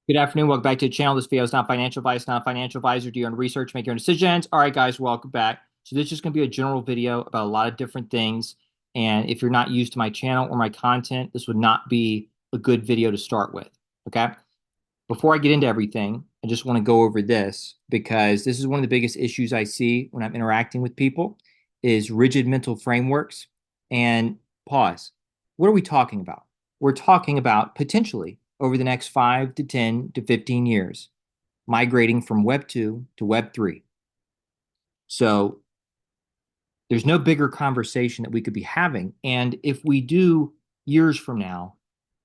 Good afternoon. Welcome back to the channel. This video is not financial advice, not a financial advisor. Do your own research, make your own decisions. All right, guys, welcome back. So this is just going to be a general video about a lot of different things. And if you're not used to my channel or my content, this would not be a good video to start with. Okay. Before I get into everything, I just want to go over this because this is one of the biggest issues I see when I'm interacting with people is rigid mental frameworks. And pause. What are we talking about? We're talking about potentially over the next 5 to 10 to 15 years migrating from Web 2 to Web 3. So there's no bigger conversation that we could be having. And if we do years from now,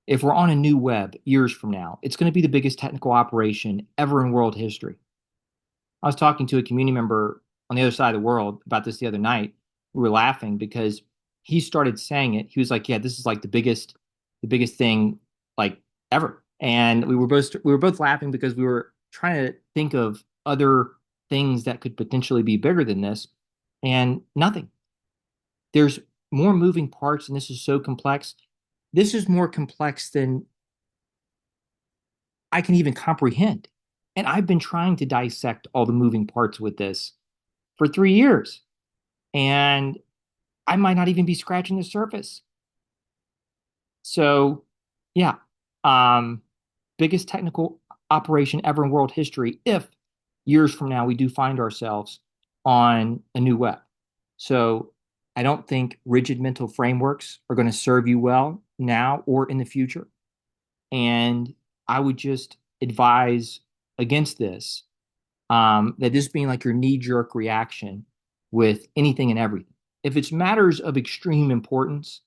if we're on a new web years from now, it's going to be the biggest technical operation ever in world history. I was talking to a community member on the other side of the world about this the other night. We were laughing because he started saying it. He was like, "Yeah, this is like the biggest thing like ever." And we were both laughing because we were trying to think of other things that could potentially be bigger than this, and nothing. There's more moving parts, and this is so complex. This is more complex than I can even comprehend. And I've been trying to dissect all the moving parts with this for 3 years. And I might not even be scratching the surface. So, yeah, um, biggest technical operation ever in world history if years from now we do find ourselves on a new web. So, I don't think rigid mental frameworks are going to serve you well now or in the future. And I would just advise against this, that this being like your knee jerk reaction with anything and everything. If it's matters of extreme importance,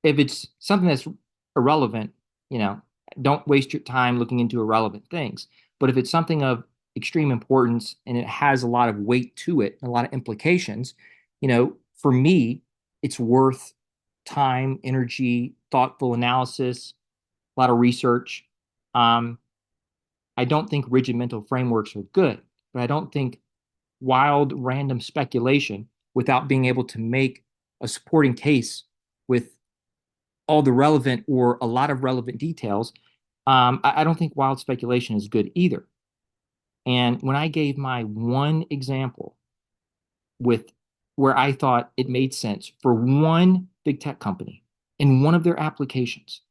if it's something that's irrelevant, you know, don't waste your time looking into irrelevant things. But if it's something of extreme importance and it has a lot of weight to it, and a lot of implications, for me, it's worth time, energy, thoughtful analysis, a lot of research. Um, I don't think rigid mental frameworks are good, but I don't think wild, random speculation without being able to make a supporting case with all the relevant or a lot of relevant details. I don't think wild speculation is good either. And when I gave my one example with where I thought it made sense for one big tech company in one of their applications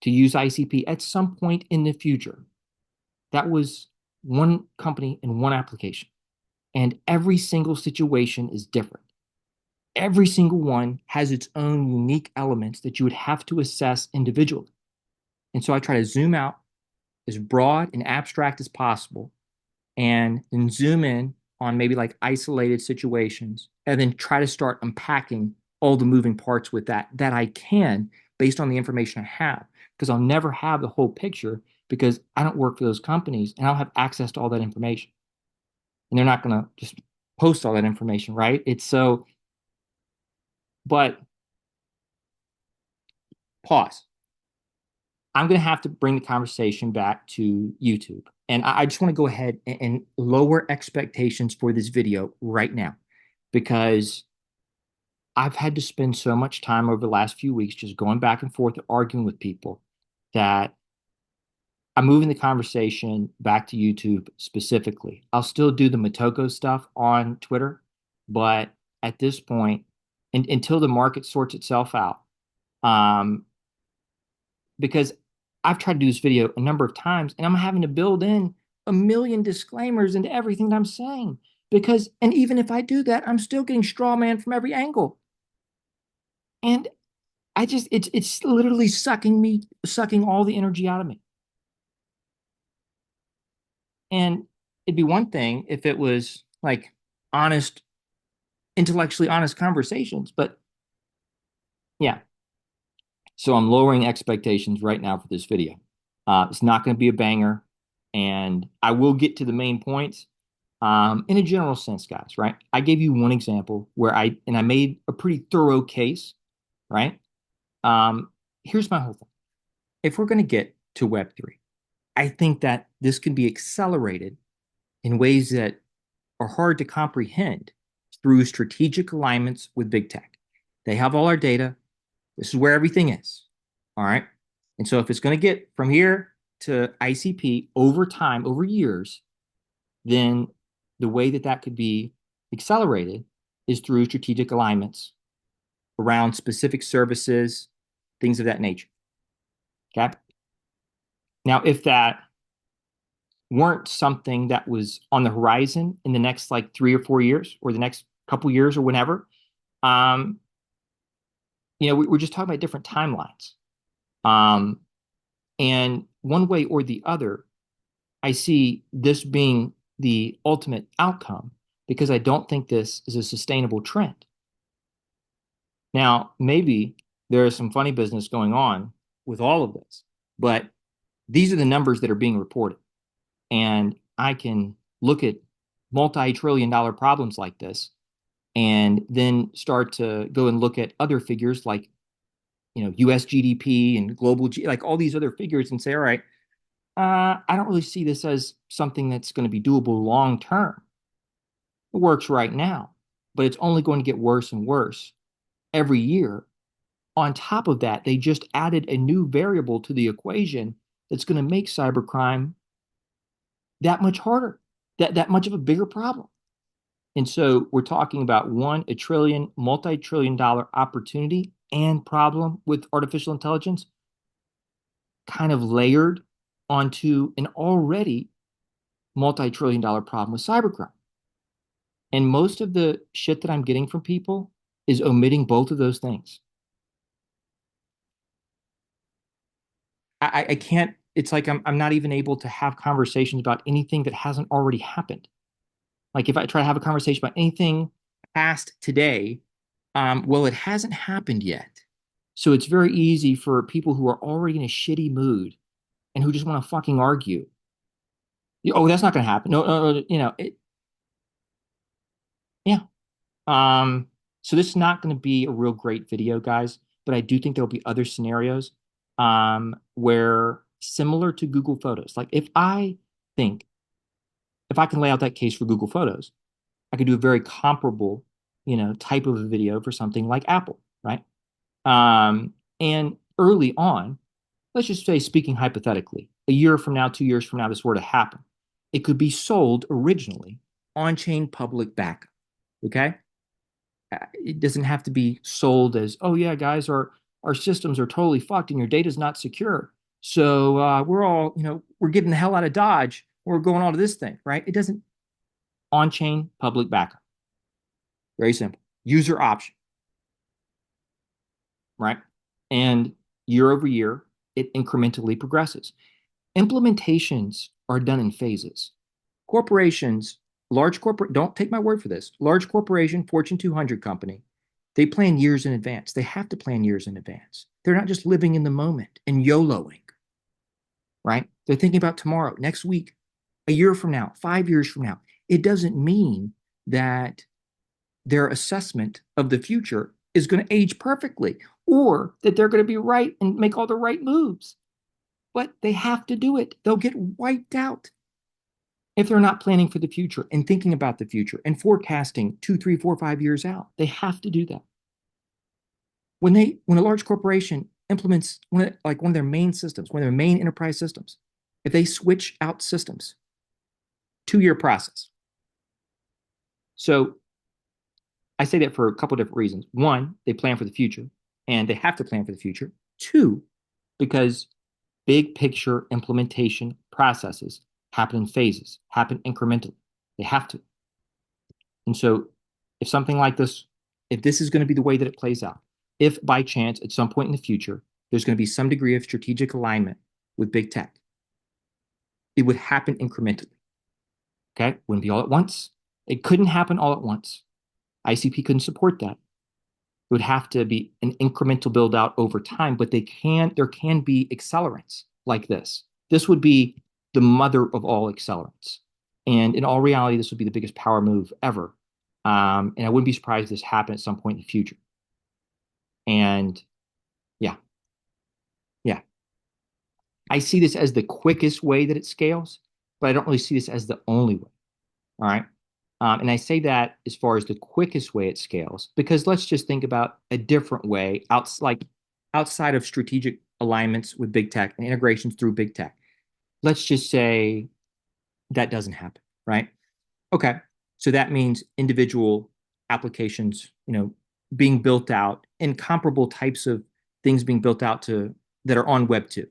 to use ICP at some point in the future, that was one company in one application. And every single situation is different. Every single one has its own unique elements that you would have to assess individually. And so I try to zoom out as broad and abstract as possible and then zoom in on maybe like isolated situations and then try to start unpacking all the moving parts with that I can based on the information I have, because I'll never have the whole picture because I don't work for those companies and I don't have access to all that information. And they're not going to just post all that information, right? It's so, but pause. I'm going to have to bring the conversation back to YouTube. And I just want to go ahead and lower expectations for this video right now because I've had to spend so much time over the last few weeks just going back and forth arguing with people that I'm moving the conversation back to YouTube specifically. I'll still do the Motoko stuff on Twitter, but at this point, until the market sorts itself out, um, because I've tried to do this video a number of times and I'm having to build in a million disclaimers into everything that I'm saying. And even if I do that, I'm still getting straw man from every angle. And it's literally sucking all the energy out of me. And it'd be one thing if it was like honest, intellectually honest conversations, but yeah. So I'm lowering expectations right now for this video. It's not going to be a banger, and I will get to the main points in a general sense, guys. Right? I gave you one example where I made a pretty thorough case. Right? Here's my whole thing. If we're going to get to Web3, I think that this can be accelerated in ways that are hard to comprehend through strategic alignments with big tech. They have all our data. This is where everything is. All right. And so if it's going to get from here to ICP over time, over years, then the way that that could be accelerated is through strategic alignments around specific services, things of that nature. Okay. Now, if that weren't something that was on the horizon in the next like 3 or 4 years or the next couple years or whenever, um, we're just talking about different timelines. Um, and one way or the other, I see this being the ultimate outcome because I don't think this is a sustainable trend. Now, maybe there is some funny business going on with all of this, but these are the numbers that are being reported. And I can look at multi-trillion dollar problems like this and then start to go and look at other figures like, US GDP and global, like all these other figures and say, all right, I don't really see this as something that's going to be doable long term. It works right now, but it's only going to get worse and worse every year. On top of that, they just added a new variable to the equation that's going to make cybercrime that much harder, that much of a bigger problem. And so we're talking about a trillion, multi-trillion dollar opportunity and problem with artificial intelligence kind of layered onto an already multi-trillion dollar problem with cybercrime. And most of the shit that I'm getting from people is omitting both of those things. I can't, it's like I'm not even able to have conversations about anything that hasn't already happened. Like if I try to have a conversation about anything past today, well, it hasn't happened yet. So it's very easy for people who are already in a shitty mood and who just want to fucking argue. Oh, that's not going to happen. No, no, no, yeah. Um, so this is not going to be a real great video, guys, but I do think there'll be other scenarios where similar to Google Photos, like think if I can lay out that case for Google Photos, I could do a very comparable, type of a video for something like Apple, right? And early on, let's just say, speaking hypothetically, a year from now, 2 years from now, this were to happen, it could be sold originally on-chain public backup. Okay, it doesn't have to be sold as, oh yeah, guys, our systems are totally fucked and your data is not secure. So we're all, we're getting the hell out of Dodge. We're going on to this thing, right? It doesn't. On-chain public backup. Very simple. User option, right? And year over year, it incrementally progresses. Implementations are done in phases. Corporations, don't take my word for this, large corporation, Fortune 200 company, they plan years in advance. They have to plan years in advance. They're not just living in the moment and YOLOing, right? They're thinking about tomorrow, next week, a year from now, 5 years from now. It doesn't mean that their assessment of the future is going to age perfectly or that they're going to be right and make all the right moves. But they have to do it. They'll get wiped out if they're not planning for the future and thinking about the future and forecasting 2, 3, 4, 5 years out. They have to do that. When a large corporation implements one of their main systems, one of their main enterprise systems, if they switch out systems, 2-year process. So I say that for a couple of different reasons. One, they plan for the future, and they have to plan for the future. Two, because big picture implementation processes happen in phases, happen incrementally. They have to. And so if something like this, if this is going to be the way that it plays out, if by chance at some point in the future, there's going to be some degree of strategic alignment with big tech, it would happen incrementally. Okay? Wouldn't be all at once. It couldn't happen all at once. ICP couldn't support that. It would have to be an incremental build out over time, but there can be accelerants like this. This would be the mother of all accelerants. And in all reality, this would be the biggest power move ever. And I wouldn't be surprised if this happened at some point in the future. And yeah, yeah. I see this as the quickest way that it scales, but I don't really see this as the only way. All right. And I say that as far as the quickest way it scales, because let's just think about a different way outside of strategic alignments with big tech and integrations through big tech. let's just say that doesn't happen, right? Okay. So that means individual applications, being built out and comparable types of things being built out to that are on Web 2.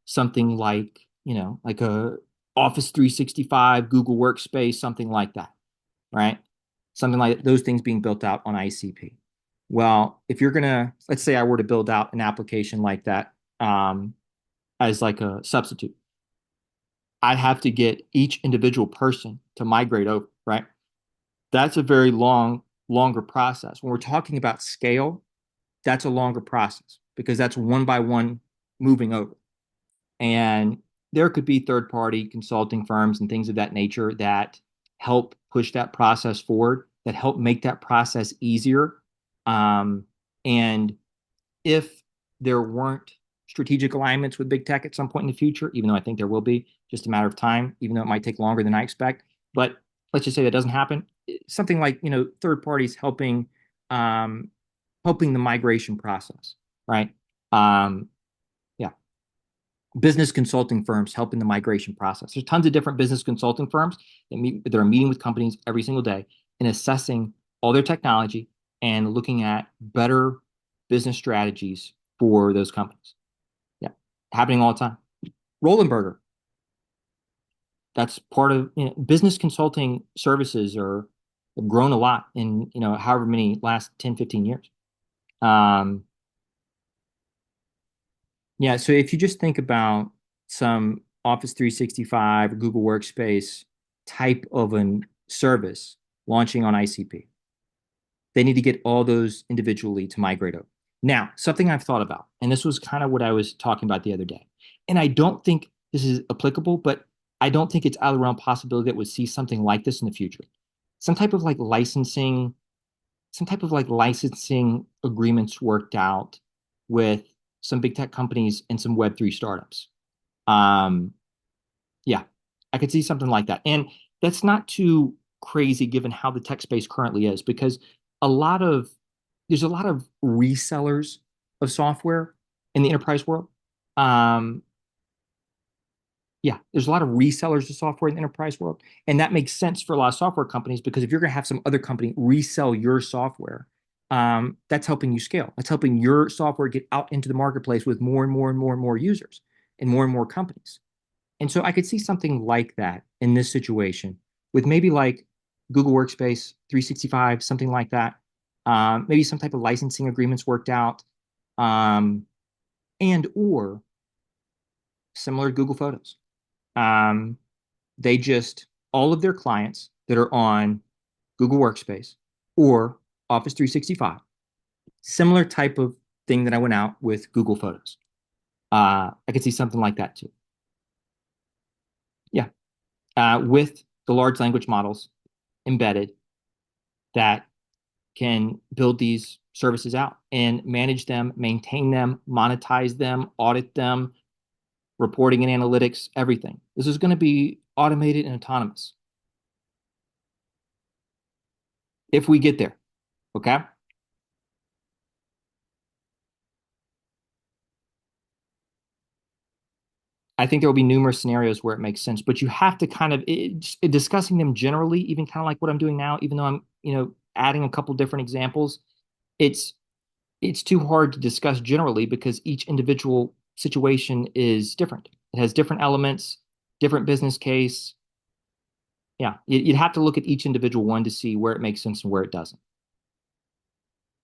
Something like, like a Office 365, Google Workspace, something like that, right? Something like those things being built out on ICP. Well, if you're gonna, let's say I were to build out an application like that as like a substitute, I'd have to get each individual person to migrate over, right? That's a very longer process. When we're talking about scale, that's a longer process because that's one by one moving over. And there could be third party consulting firms and things of that nature that help push that process forward, that help make that process easier. And if there weren't strategic alignments with big tech at some point in the future, even though I think there will be, just a matter of time, even though it might take longer than I expect. But let's just say that doesn't happen. Something like, third parties um, helping the migration process, right? Um, yeah, business consulting firms helping the migration process. There's tons of different business consulting firms that are meeting with companies every single day and assessing all their technology and looking at better business strategies for those companies. Yeah, happening all the time. Rollenberger, that's part of business consulting services are have grown a lot in however many last 10, 15 years. Um, Yeah, so if you just think about some Office 365 or Google Workspace type of an service launching on ICP, they need to get all those individually to migrate over. Now, something I've thought about, and this was kind of what I was talking about the other day, and I don't think this is applicable, but I don't think it's out of the realm possibility that we'd see something like this in the future. Some type of like licensing, some type of like licensing agreements worked out with some big tech companies and some Web3 startups. Um, yeah, I could see something like that. And that's not too crazy given how the tech space currently is, because a lot of there's a lot of resellers of software in the enterprise world. Um, yeah, there's a lot of resellers of software in the enterprise world. And that makes sense for a lot of software companies because if you're going to have some other company resell your software, that's helping you scale. That's helping your software get out into the marketplace with more and more and more and more users and more companies. And so I could see something like that in this situation with maybe like Google Workspace 365, something like that. Maybe some type of licensing agreements worked out, um, and or similar to Google Photos. Um, they just all of their clients that are on Google Workspace or Office 365, similar type of thing that I went out with Google Photos. I could see something like that too. Yeah, with the large language models embedded that can build these services out and manage them, maintain them, monetize them, audit them, reporting and analytics, everything. This is going to be automated and autonomous if we get there. Okay. I think there will be numerous scenarios where it makes sense, but you have to kind of discussing them generally, even kind of like what I'm doing now, even though I'm, adding a couple different examples. It's it's too hard to discuss generally because each individual situation is different. It has different elements, different business case. Yeah, you'd have to look at each individual one to see where it makes sense and where it doesn't.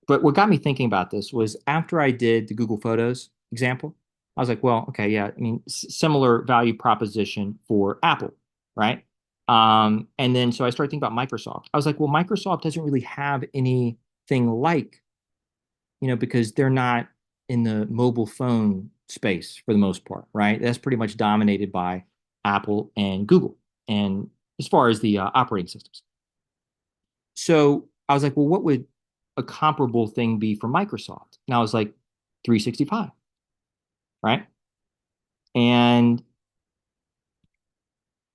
But what got me thinking about this was after I did the Google Photos example, I was like, well, okay, yeah, I mean, similar value proposition for Apple, right? And then so I started thinking about Microsoft. I was like, well, Microsoft doesn't really have anything like, because they're not in the mobile phone space for the most part, right? That's pretty much dominated by Apple and Google, and as far as the operating systems. So I was like, well, what would a comparable thing be for Microsoft? And I was like, 365, right? And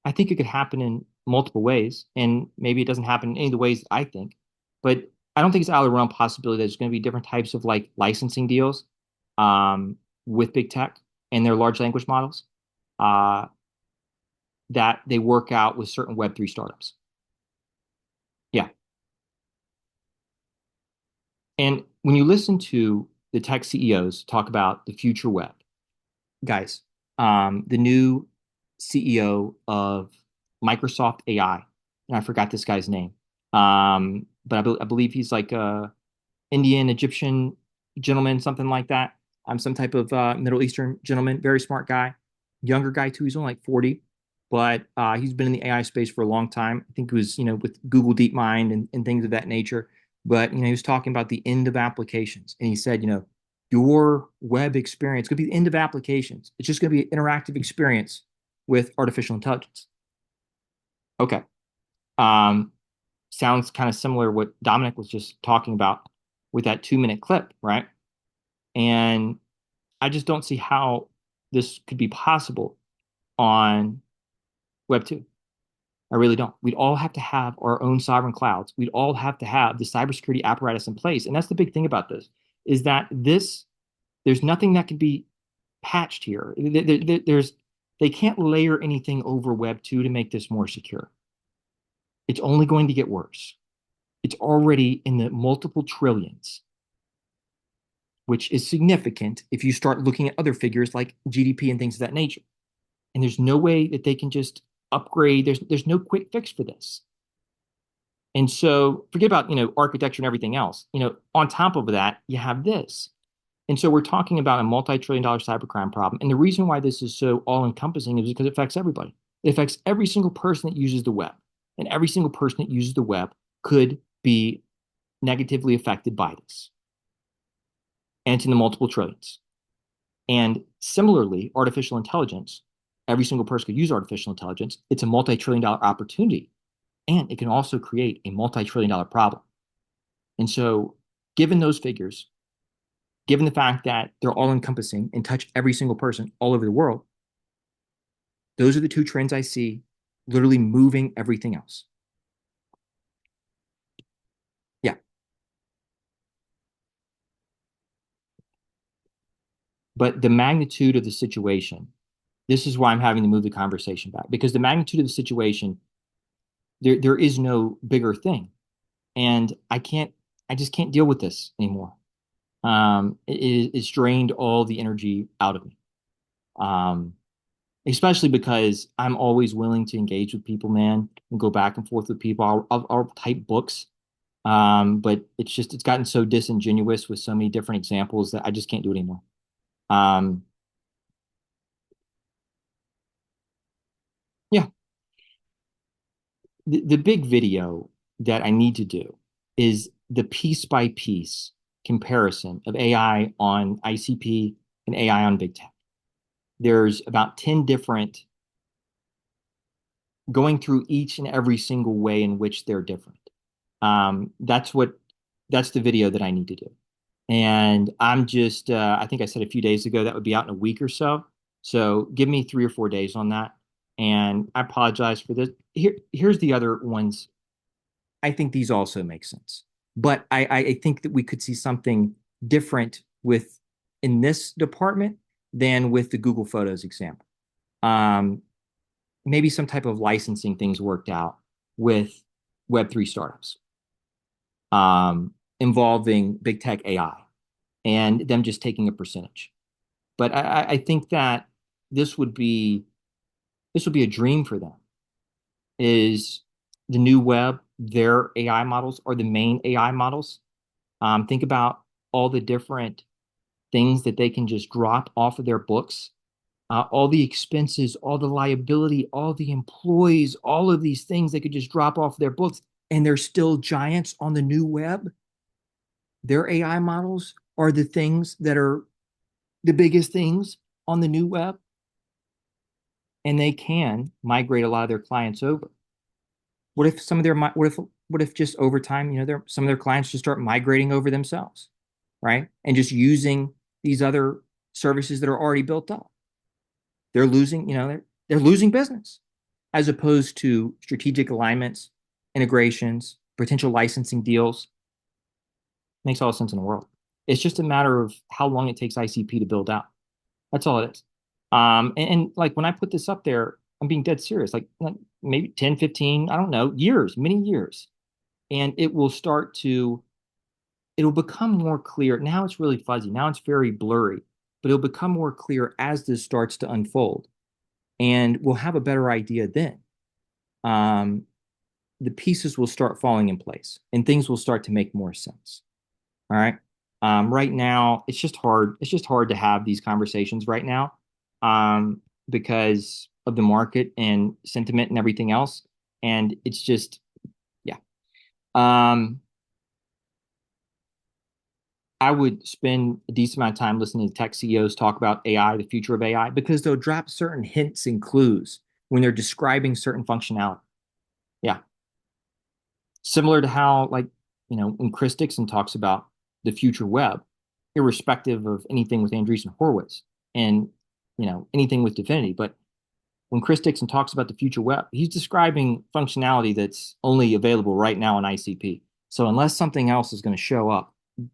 I think it could happen in multiple ways. And maybe it doesn't happen in any of the ways that I think, but I don't think it's out of the realm possibility that there's going to be different types of like licensing deals with big tech and their large language models. uh, that they work out with certain Web3 startups. Yeah. And when you listen to the tech CEOs talk about the future web, guys, the new CEO of Microsoft AI, and I forgot this guy's name, but I believe he's like a Indian, Egyptian gentleman, something like that. Some type of Middle Eastern gentleman, very smart guy, younger guy too. He's only like 40, but he's been in the AI space for a long time. I think it was, with Google DeepMind and things of that nature. But, he was talking about the end of applications. And he said, your web experience could be the end of applications. It's just going to be an interactive experience with artificial intelligence. Okay. Um, Sounds kind of similar to what Dominic was just talking about with that 2-minute clip, right? And I just don't see how this could be possible on Web 2. I really don't. We'd all have to have our own sovereign clouds. We'd all have to have the cybersecurity apparatus in place. And that's the big thing about this, is that there's nothing that can be patched here. They can't layer anything over Web 2 to make this more secure. It's only going to get worse. It's already in the multiple trillions, which is significant if you start looking at other figures like GDP and things of that nature. And there's no way that they can just upgrade. There's no quick fix for this. And so forget about, architecture and everything else. On top of that, you have this. And so we're talking about a multi-trillion dollar cybercrime problem. And the reason why this is so all-encompassing is because it affects everybody. It affects every single person that uses the web. And every single person that uses the web could be negatively affected by this. And it's in the multiple trillions. And similarly, artificial intelligence, every single person could use artificial intelligence. It's a multi-trillion dollar opportunity. And it can also create a multi-trillion dollar problem. And so, given those figures, given the fact that they're all encompassing and touch every single person all over the world, those are the two trends I see literally moving everything else. Yeah. But the magnitude of the situation, this is why I'm having to move the conversation back, because the magnitude of the situation, there is no bigger thing. And I just can't deal with this anymore. It's drained all the energy out of me. Um, Especially because I'm always willing to engage with people, man, and go back and forth with people. I'll type books, but it's gotten so disingenuous with so many different examples that I just can't do it anymore. Um, yeah, the big video that I need to do is the piece by piece comparison of AI on ICP and AI on big tech. There's about 10 different, going through each and every single way in which they're different. Um, that's what that's the video that I need to do. And I think I said a few days ago that would be out in a week or so. So give me 3 or 4 days on that. And I apologize for this. Here's the other ones. I think these also make sense. But I think that we could see something different with in this department than with the Google Photos example. Um, Maybe some type of licensing things worked out with Web3 startups, involving big tech AI and them just taking a percentage. But I think that this would be this would be a dream for them. Is the new web, their AI models are the main AI models. Think about all the different things that they can just drop off of their books, all the expenses, all the liability, all the employees, all of these things they could just drop off their books, and they're still giants on the new web. Their AI models are the things that are the biggest things on the new web, and they can migrate a lot of their clients over. What if some of their what if just over time, some of their clients just start migrating over themselves, right? And just using these other services that are already built up. They're losing, they're losing business as opposed to strategic alignments, integrations, potential licensing deals. Makes all the sense in the world. It's just a matter of how long it takes ICP to build out. That's all it is. And like when I put this up there, I'm being dead serious, like maybe 10, 15, I don't know, years, many years. And it'll become more clear. Now it's really fuzzy. Now it's very blurry, but it'll become more clear as this starts to unfold. And we'll have a better idea then. Um, the pieces will start falling in place and things will start to make more sense. All right. Right now, it's just hard. It's just hard to have these conversations right now because of the market and sentiment and everything else. And it's just, yeah. Um, I would spend a decent amount of time listening to tech CEOs talk about AI, the future of AI, because they'll drop certain hints and clues when they're describing certain functionality. Yeah. Similar to how, like, when Chris Dixon talks about the future web, irrespective of anything with Andreessen Horowitz and, anything with dfinity. But when Chris Dixon talks about the future web, he's describing functionality that's only available right now in ICP. So unless something else is going to show up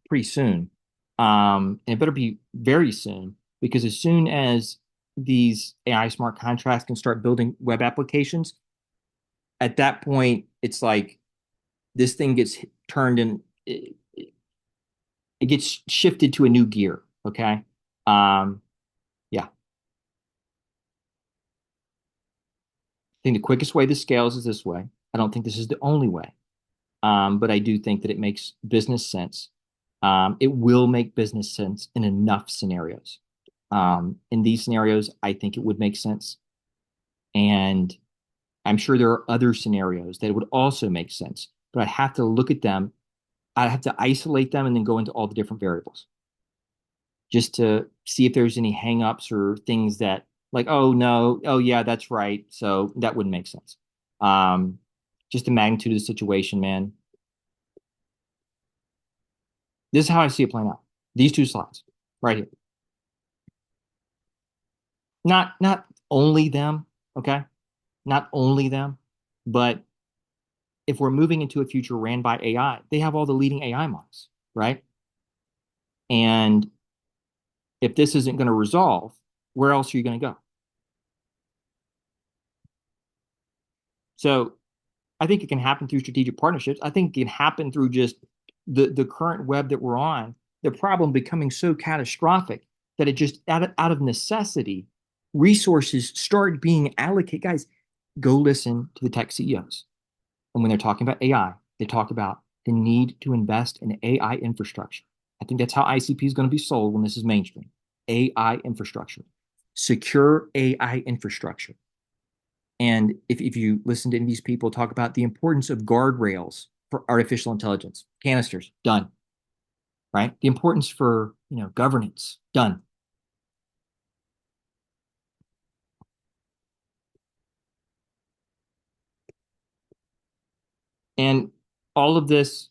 pretty soon, and it better be very soon, because as soon as these AI smart contracts can start building web applications, at that point, it's like this thing gets turned in, it gets shifted to a new gear. Okay. Um, yeah. I think the quickest way this scales is this way. I don't think this is the only way. But I do think that it makes business sense. It will make business sense in enough scenarios. In these scenarios, I think it would make sense. And I'm sure there are other scenarios that would also make sense, but I have to look at them. I have to isolate them and then go into all the different variables just to see if there's any hangups or things that, like, oh no, oh yeah, that's right. So that wouldn't make sense. Um, just the magnitude of the situation, man. This is how I see it playing out. These two slides right here. Not only them, okay? Not only them, but if we're moving into a future ran by AI, they have all the leading AI models, right? And if this isn't going to resolve, where else are you going to go? So I think it can happen through strategic partnerships. I think it can happen through just the current web that we're on, the problem becoming so catastrophic that it just out of necessity, resources start being allocated. Guys, go listen to the tech CEOs. And when they're talking about AI, they talk about the need to invest in AI infrastructure. I think that's how ICP is going to be sold when this is mainstream. AI infrastructure, secure AI infrastructure. And if you listen to these people talk about the importance of guardrails for artificial intelligence, canisters, done, right? The importance for, governance, done. And all of this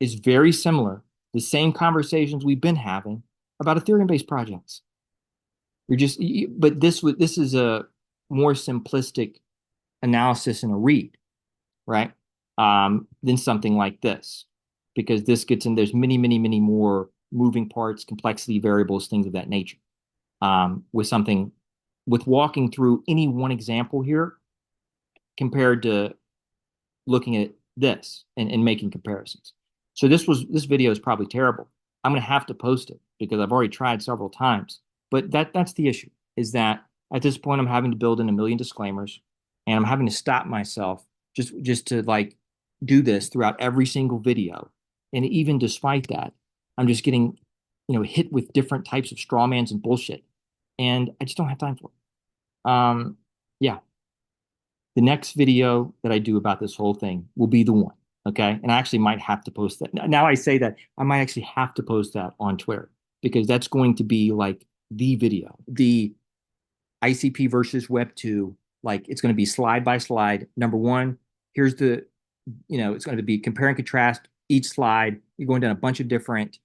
is very similar, the same conversations we've been having about Ethereum-based projects. But this is a more simplistic analysis and a read, right? Than something like this, because this gets in. There's many, many, many more moving parts, complexity, variables, things of that nature. With walking through any one example here compared to looking at this and making comparisons. So this video is probably terrible. I'm going to have to post it because I've already tried several times. But that's the issue, is that at this point I'm having to build in a million disclaimers and I'm having to stop myself just to like do this throughout every single video. And even despite that, I'm just getting, hit with different types of strawmans and bullshit. And I just don't have time for it. Yeah, the next video that I do about this whole thing will be the one. Okay. And I actually might have to post that. Now I say that I might actually have to post that on Twitter because that's going to be like the video, the ICP versus Web 2. Like it's going to be slide by slide. Number one, here's it's going to be compare and contrast each slide. You're going down a bunch of different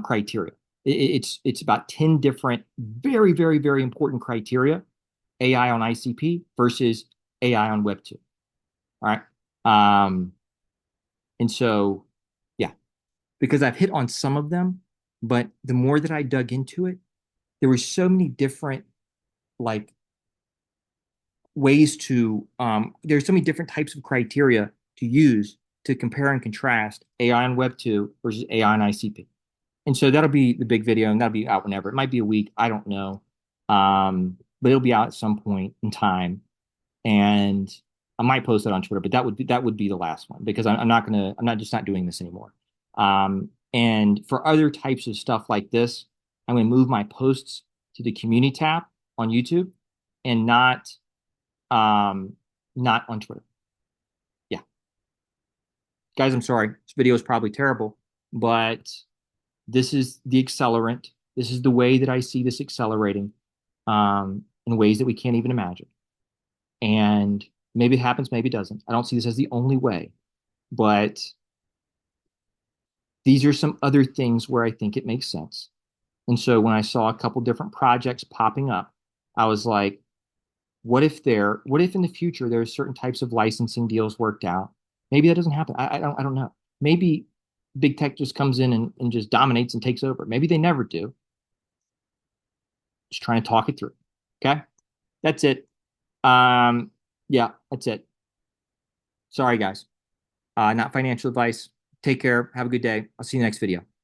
criteria. It's about 10 different, very, very, very important criteria. AI on ICP versus AI on Web 2. All right. Um, and so, yeah, because I've hit on some of them, but the more that I dug into it, there were so many different like ways to there's so many different types of criteria to use to compare and contrast AI on Web 2 versus AI on ICP. And so that'll be the big video, and that'll be out whenever. It might be a week, I don't know. But it'll be out at some point in time. And I might post it on Twitter, but that would be the last one because I'm not just not doing this anymore. And for other types of stuff like this, I'm gonna move my posts to the community tab on YouTube and not on Twitter. Yeah. Guys, I'm sorry. This video is probably terrible, but this is the accelerant. This is the way that I see this accelerating in ways that we can't even imagine. And maybe it happens, maybe it doesn't. I don't see this as the only way, but these are some other things where I think it makes sense. And so when I saw a couple different projects popping up, I was like, what if in the future there's certain types of licensing deals worked out? Maybe that doesn't happen. I don't know. Maybe big tech just comes in and just dominates and takes over. Maybe they never do. Just trying to talk it through. Okay. That's it. Um, yeah, that's it. Sorry, guys. Not financial advice. Take care. Have a good day. I'll see you next video.